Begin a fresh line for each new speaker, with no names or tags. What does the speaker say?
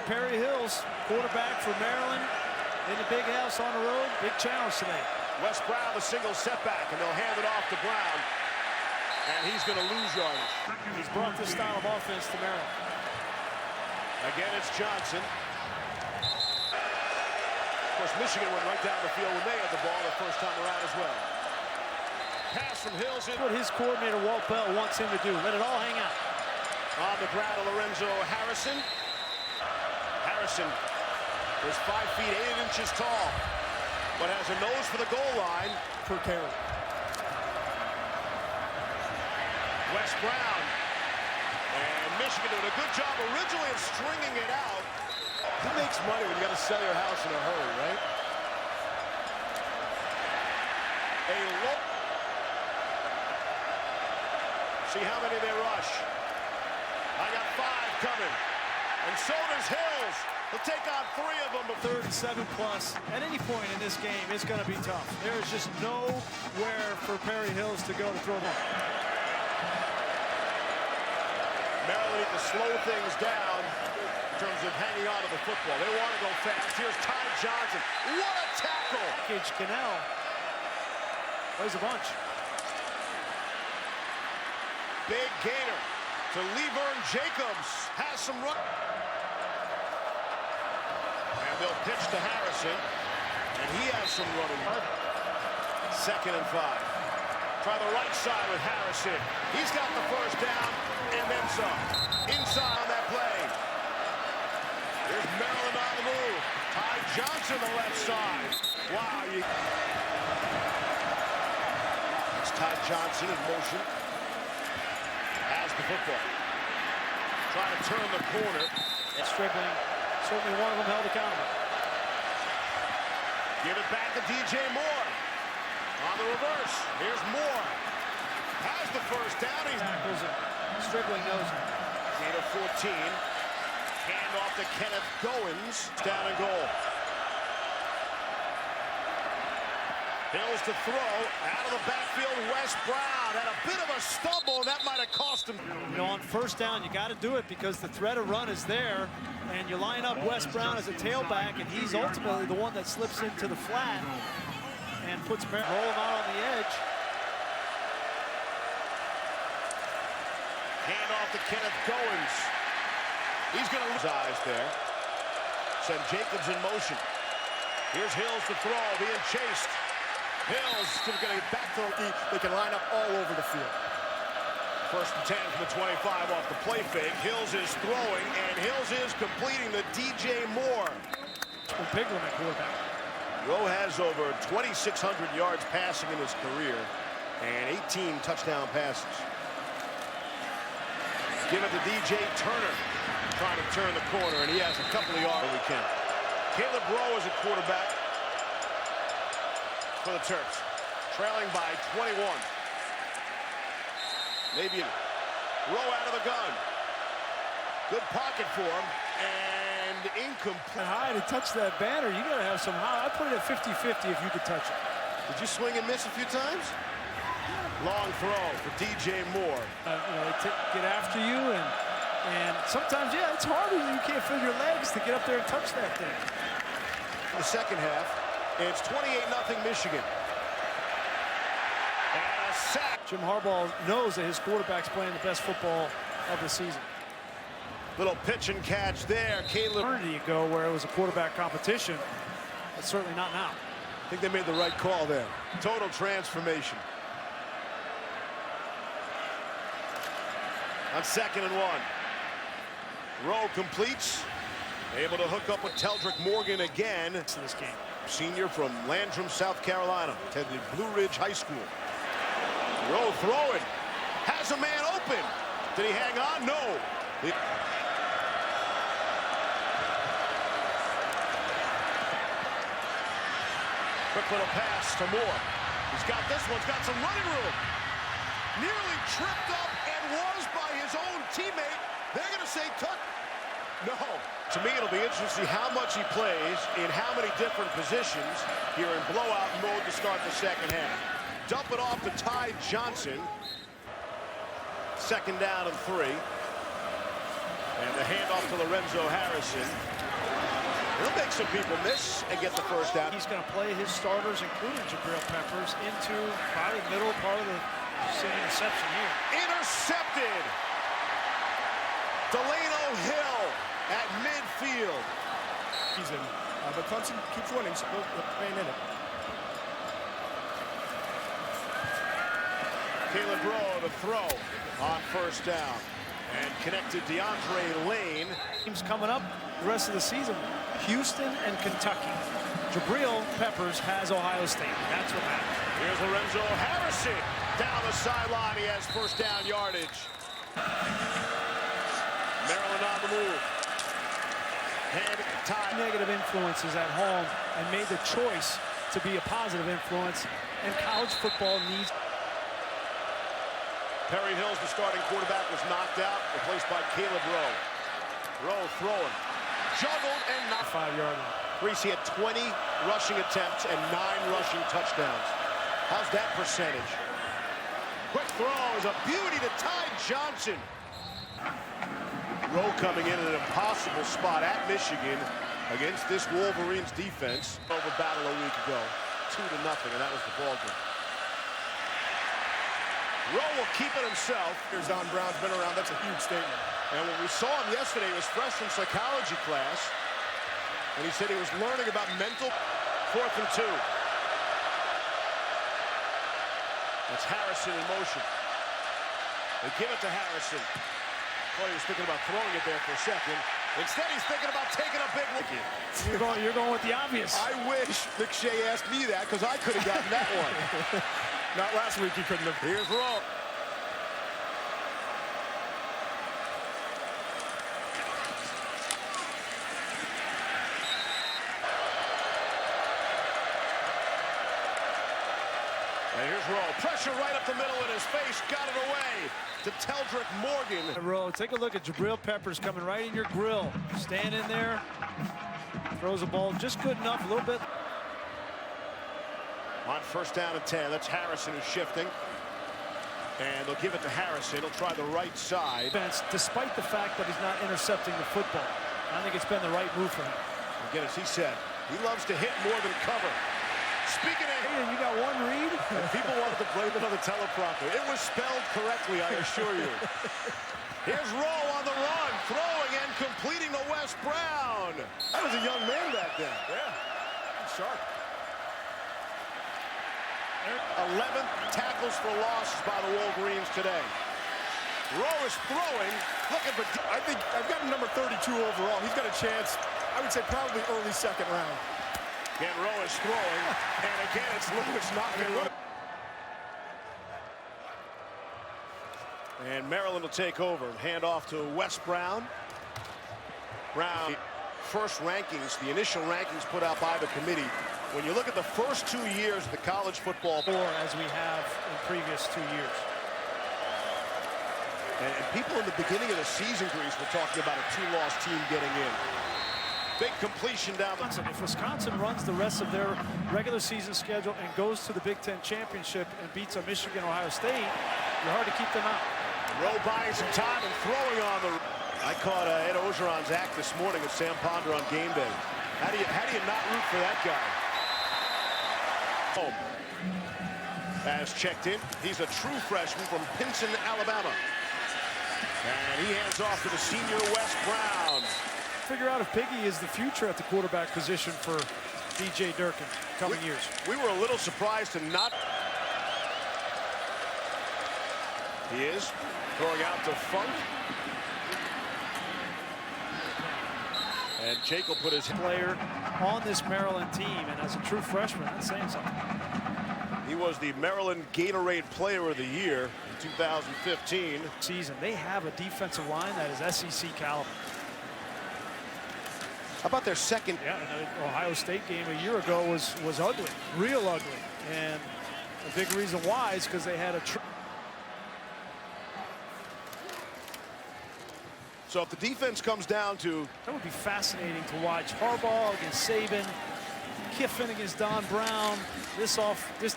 Perry Hills, quarterback for Maryland, in the big house on the road. Big challenge today.
Wes Brown, the single setback, and they'll hand it off to Brown. And he's going to lose yardage.
He's brought this style of offense to Maryland.
Again, it's Johnson. Of course, Michigan went right down the field when they had the ball the first time around as well. Pass from Hills.
What his coordinator, Walt Bell, wants him to do. Let it all hang out.
On the ground to Lorenzo Harrison. Harrison is 5 feet 8 inches tall, but has a nose for the goal line
Per carry.
Wes Brown. And Michigan doing a good job originally of stringing it out. Who makes money when you got to sell your house in a hurry, right? A look. See how many they rush. I got 5 coming. And so does Hills. He'll take on 3 of them.
3rd and 7 plus. At any point in this game, it's going to be tough. There is just nowhere for Perry Hills to go to throw them.
Maryland need to slow things down in terms of hanging on to the football. They want to go fast. Here's Ty Johnson. What a tackle!
Package Cannell plays a bunch.
Big gainer to Levern Jacobs. Has some run. And they'll pitch to Harrison. And he has some running. 2nd and 5. Try the right side with Harrison. He's got the first down and then some. Inside on that play. Here's Maryland on the move. Ty Johnson the left side. Wow. It's Ty Johnson in motion. Has the football. Trying to turn the corner.
And Stribling, certainly one of them held accountable.
Give it back to DJ Moore. On the reverse. Here's Moore. Has the first down. He's
tackles it. Stribling knows it.
Gain of 14. Hand off to Kenneth Goins. Down and goal. Hills to throw. Out of the backfield, Wes Brown. Had a bit of a stumble. That might have cost him.
You know, on first down, you got to do it because the threat of run is there. And you line up Wes Brown as a tailback, and he's ultimately the one that slips into the flat and puts Maryland rolling out on the edge.
Hand off to Kenneth Goins. He's going to lose eyes there. Send Jacobs in motion. Here's Hills to throw, being chased. Hills going to get back to the. They can line up all over the field. 1st and 10 from the 25 off the play fake. Hills is throwing, and Hills is completing the DJ Moore.
Piglin at quarterback.
Rowe has over 2,600 yards passing in his career and 18 touchdown passes. Give it to DJ Turner, trying to turn the corner, and he has a couple of yards. We can. Caleb Rowe is a quarterback for the Terps, trailing by 21. Maybe Rowe out of the gun. Good pocket for him, and incomplete.
High to touch that banner, you got to have some high. I put it at 50-50 if you could touch it.
Did you swing and miss a few times? Long throw for DJ Moore.
You know, they get after you, and sometimes, yeah, it's harder. You can't feel your legs to get up there and touch that thing.
In the second half, it's 28-0 Michigan. And a sack.
Jim Harbaugh knows that his quarterback's playing the best football of the season.
Little pitch and catch there. Caleb.
Eternity ago where it was a quarterback competition. But certainly not now.
I think they made the right call there. Total transformation. On 2nd and 1. Rowe completes. Able to hook up with Teldrick Morgan again.
To this game.
Senior from Landrum, South Carolina. Attended Blue Ridge High School. Rowe throwing. Has a man open. Did he hang on? No. Quick little pass to Moore. He's got this one. He's got some running room. Nearly tripped up and was by his own teammate. They're going to say touch. No. To me, it'll be interesting to see how much he plays in how many different positions here in blowout mode to start the second half. Dump it off to Ty Johnson. 2nd down and 3. And the handoff to Lorenzo Harrison. He'll make some people miss and get the first down.
He's going to play his starters, including Jabril Peppers, into probably the middle part of the interception here.
Intercepted. Delano Hill at midfield.
He's in. But Clemson keeps winning, so they're playing in it.
Caleb Rowe to throw on first down. And connected DeAndre Lane.
Teams coming up the rest of the season, Houston and Kentucky. Jabril Peppers has Ohio State. That's what matters.
Here's Lorenzo Harrison. Down the sideline, he has first down yardage. Maryland on the move. Head tied.
Negative influences at home and made the choice to be a positive influence, and college football needs.
Perry Hills, the starting quarterback, was knocked out, replaced by Caleb Rowe. Rowe throwing. Juggled and not
5-yard line.
Reese, he had 20 rushing attempts and 9 rushing touchdowns. How's that percentage? Quick throw is a beauty to Ty Johnson. Rowe coming in an impossible spot at Michigan against this Wolverines defense. Over battle a week ago, 2-0, and that was the ball game. Rowe will keep it himself.
Here's Don Brown's been around. That's a huge statement.
And when we saw him yesterday, he was freshman psychology class. And he said he was learning about mental. 4th and 2. That's Harrison in motion. They give it to Harrison. Boy, he was thinking about throwing it there for a second. Instead, he's thinking about taking a big look.
You're going with the obvious.
I wish McShay asked me that, because I could have gotten that one.
Not last week, he couldn't have.
Here's Rowe. And here's Rowe. Pressure right up the middle in his face. Got it away to Teldrick Morgan.
Rowe, take a look at Jabril Peppers coming right in your grill. Stand in there. Throws the ball just good enough, a little bit.
On first down and 10, that's Harrison who's shifting. And they'll give it to Harrison. He'll try the right side.
Despite the fact that he's not intercepting the football, I think it's been the right move for him.
Again, as he said, he loves to hit more than cover. Speaking of
Hey, you got one read?
people wanted to blame it on the teleprompter. It was spelled correctly, I assure you. Here's Rowe on the run, throwing and completing to Wes Brown. That was a young man back then.
Yeah, he's sharp.
11 tackles for losses by the Wolverines today. Rowe is throwing, looking for...
I think I've got him number 32 overall. He's got a chance, I would say probably early second round.
Again, Rowe is throwing, and again, it's Lewis not going to... And Maryland will take over and hand off to Wes Brown. Brown, first rankings, the initial rankings put out by the committee. When you look at the first 2 years of the college football,
Or as we have in previous 2 years.
and people in the beginning of the season, Grease, were talking about a 2-loss team getting in. Big completion down the...
If Wisconsin runs the rest of their regular season schedule and goes to the Big Ten championship and beats a Michigan, Ohio State, you're hard to keep them out.
Rowe buying some time and throwing on the... I caught Ed Ogeron's act this morning with Sam Ponder on game day. How do you not root for that guy? Home. As checked in, he's a true freshman from Pinson, Alabama. And he hands off to the senior Wes Brown.
Figure out if Piggy is the future at the quarterback position for DJ Durkin coming years.
We were a little surprised to not... He is throwing out to Funk. And Jake will put his...
Player on this Maryland team, and as a true freshman, that's saying something.
He was the Maryland Gatorade Player of the Year in 2015.
Season, they have a defensive line that is SEC caliber.
How about their second?
Yeah, and the Ohio State game a year ago was ugly, real ugly, and a big reason why is because they had a...
So if the defense comes down to...
That would be fascinating to watch. Harbaugh against Saban, Kiffin against Don Brown. This defense